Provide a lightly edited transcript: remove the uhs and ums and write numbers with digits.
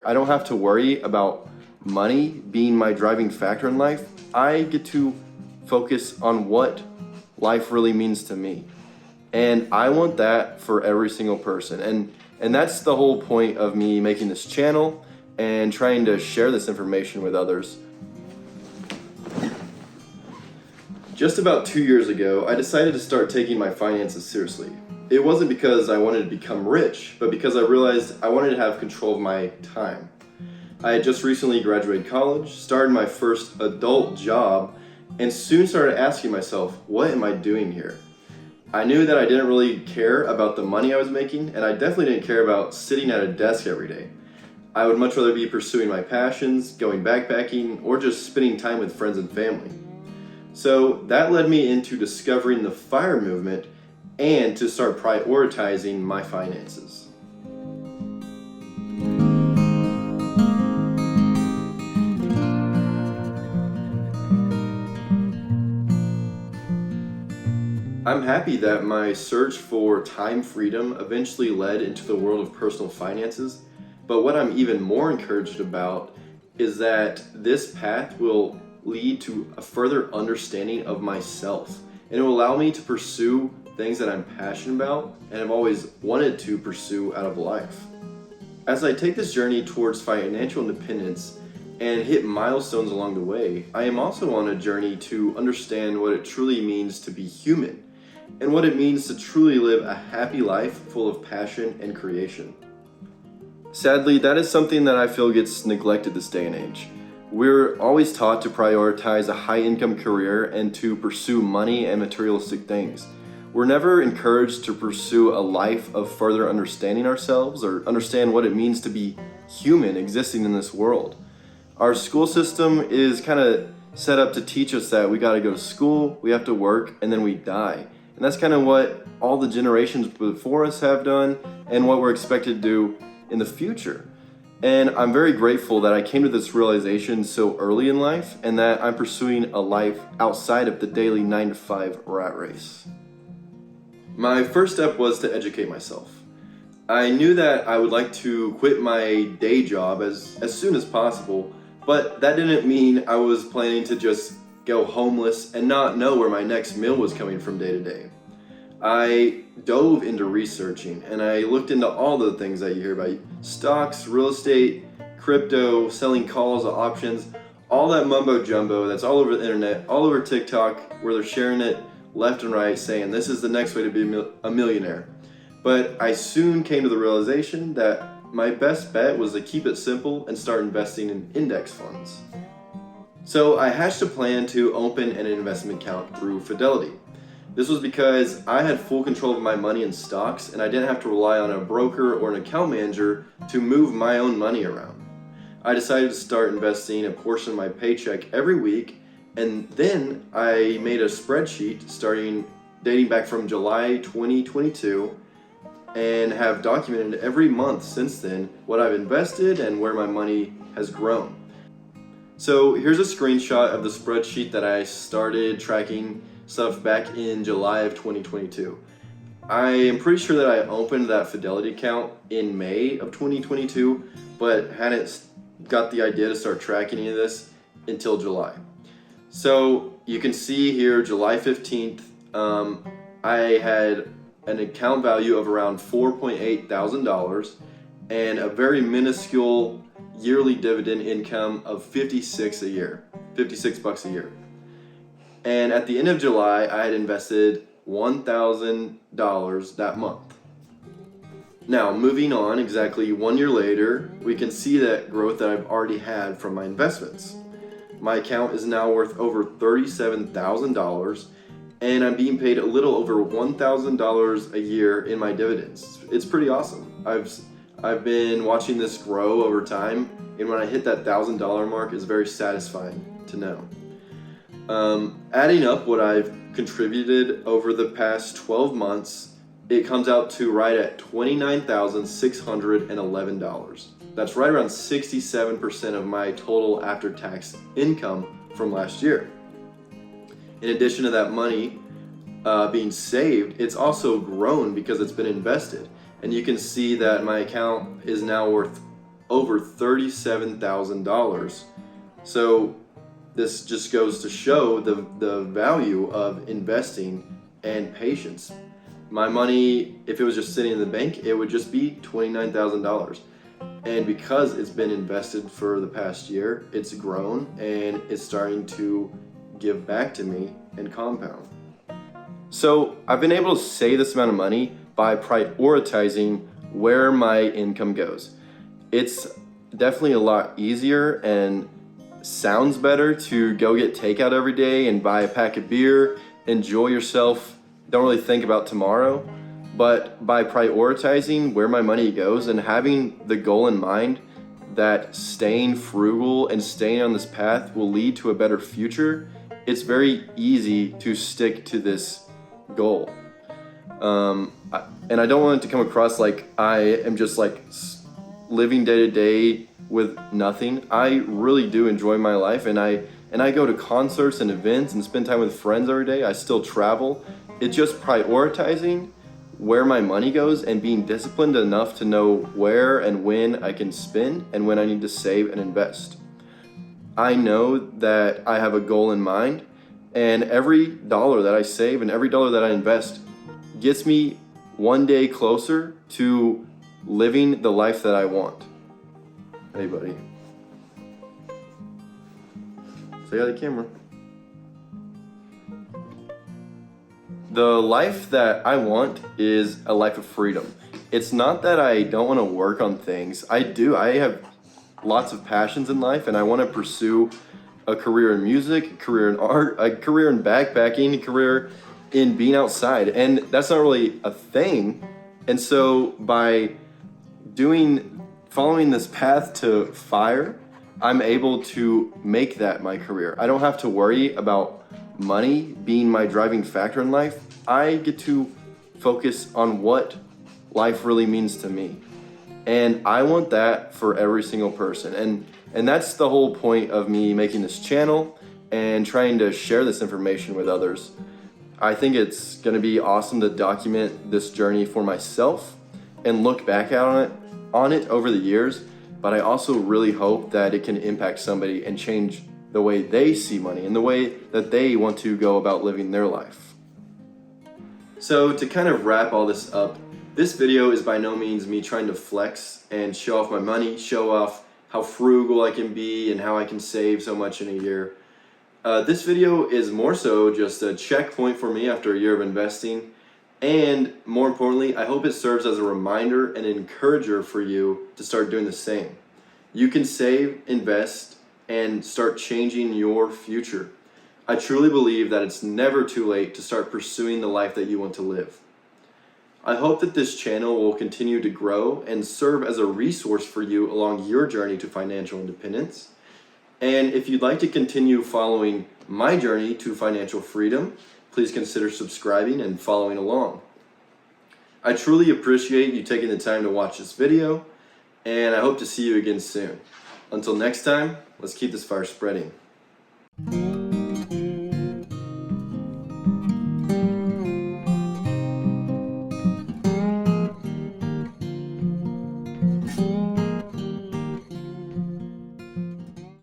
I don't have to worry about money being my driving factor in life. I get to focus on what life really means to me. And I want that for every single person. And that's the whole point of me making this channel and trying to share this information with others. Just about 2 years ago, I decided to start taking my finances seriously. It wasn't because I wanted to become rich, but because I realized I wanted to have control of my time. I had just recently graduated college, started my first adult job, and soon started asking myself, what am I doing here? I knew that I didn't really care about the money I was making, and I definitely didn't care about sitting at a desk every day. I would much rather be pursuing my passions, going backpacking, or just spending time with friends and family. So that led me into discovering the FIRE movement and to start prioritizing my finances. I'm happy that my search for time freedom eventually led into the world of personal finances, but what I'm even more encouraged about is that this path will lead to a further understanding of myself, and it will allow me to pursue things that I'm passionate about and have always wanted to pursue out of life. As I take this journey towards financial independence and hit milestones along the way, I am also on a journey to understand what it truly means to be human and what it means to truly live a happy life full of passion and creation. Sadly, that is something that I feel gets neglected this day and age. We're always taught to prioritize a high-income career and to pursue money and materialistic things. We're never encouraged to pursue a life of further understanding ourselves or understand what it means to be human existing in this world. Our school system is kind of set up to teach us that we got to go to school, we have to work, and then we die. And that's kind of what all the generations before us have done and what we're expected to do in the future. And I'm very grateful that I came to this realization so early in life and that I'm pursuing a life outside of the daily 9-to-5 rat race. My first step was to educate myself. I knew that I would like to quit my day job as soon as possible, but that didn't mean I was planning to just go homeless and not know where my next meal was coming from day to day. I dove into researching and I looked into all the things that you hear about: stocks, real estate, crypto, selling calls, options, all that mumbo jumbo that's all over the internet, all over TikTok, where they're sharing it left and right saying this is the next way to be a millionaire. But I soon came to the realization that my best bet was to keep it simple and start investing in index funds. So I hatched a plan to open an investment account through Fidelity. This was because I had full control of my money in stocks and I didn't have to rely on a broker or an account manager to move my own money around. I decided to start investing a portion of my paycheck every week, and then I made a spreadsheet dating back from July 2022 and have documented every month since then what I've invested and where my money has grown. So here's a screenshot of the spreadsheet that I started tracking stuff back in July of 2022. I am pretty sure that I opened that Fidelity account in May of 2022, but hadn't got the idea to start tracking any of this until July. So you can see here, July 15th, I had an account value of around $4.8 thousand and a very minuscule yearly dividend income of $56 bucks a year. And at the end of July, I had invested $1,000 that month. Now, moving on, exactly 1 year later, we can see that growth that I've already had from my investments. My account is now worth over $37,000, and I'm being paid a little over $1,000 a year in my dividends. It's pretty awesome. I've been watching this grow over time, and when I hit that $1,000 mark, it's very satisfying to know. Adding up what I've contributed over the past 12 months, it comes out to right at $29,611. That's right around 67% of my total after-tax income from last year. In addition to that money being saved, it's also grown because it's been invested. And you can see that my account is now worth over $37,000. So this just goes to show the value of investing and patience. My money, if it was just sitting in the bank, it would just be $29,000. And because it's been invested for the past year, it's grown and it's starting to give back to me and compound. So I've been able to save this amount of money by prioritizing where my income goes. It's definitely a lot easier and sounds better to go get takeout every day and buy a pack of beer, enjoy yourself, don't really think about tomorrow. But by prioritizing where my money goes and having the goal in mind that staying frugal and staying on this path will lead to a better future, it's very easy to stick to this goal. And I don't want it to come across like I am just like living day to day with nothing. I really do enjoy my life, and I go to concerts and events and spend time with friends every day. I still travel. It's just prioritizing where my money goes and being disciplined enough to know where and when I can spend and when I need to save and invest. I know that I have a goal in mind, and every dollar that I save and every dollar that I invest gets me one day closer to living the life that I want. Hey, buddy. Say hi to the camera. The life that I want is a life of freedom. It's not that I don't want to work on things. I do. I have lots of passions in life, and I want to pursue a career in music, a career in art, a career in backpacking, a career in being outside. And that's not really a thing. And so by following this path to fire, I'm able to make that my career. I don't have to worry about money being my driving factor in life. I get to focus on what life really means to me. And I want that for every single person. And that's the whole point of me making this channel and trying to share this information with others. I think it's going to be awesome to document this journey for myself and look back on it over the years, but I also really hope that it can impact somebody and change the way they see money and the way that they want to go about living their life. So to kind of wrap all this up, this video is by no means me trying to flex and show off my money, show off how frugal I can be and how I can save so much in a year. This video is more so just a checkpoint for me after a year of investing, and more importantly, I hope it serves as a reminder and encourager for you to start doing the same. You can save, invest, and start changing your future. I truly believe that it's never too late to start pursuing the life that you want to live. I hope that this channel will continue to grow and serve as a resource for you along your journey to financial independence. And if you'd like to continue following my journey to financial freedom, please consider subscribing and following along. I truly appreciate you taking the time to watch this video, and I hope to see you again soon. Until next time, let's keep this fire spreading.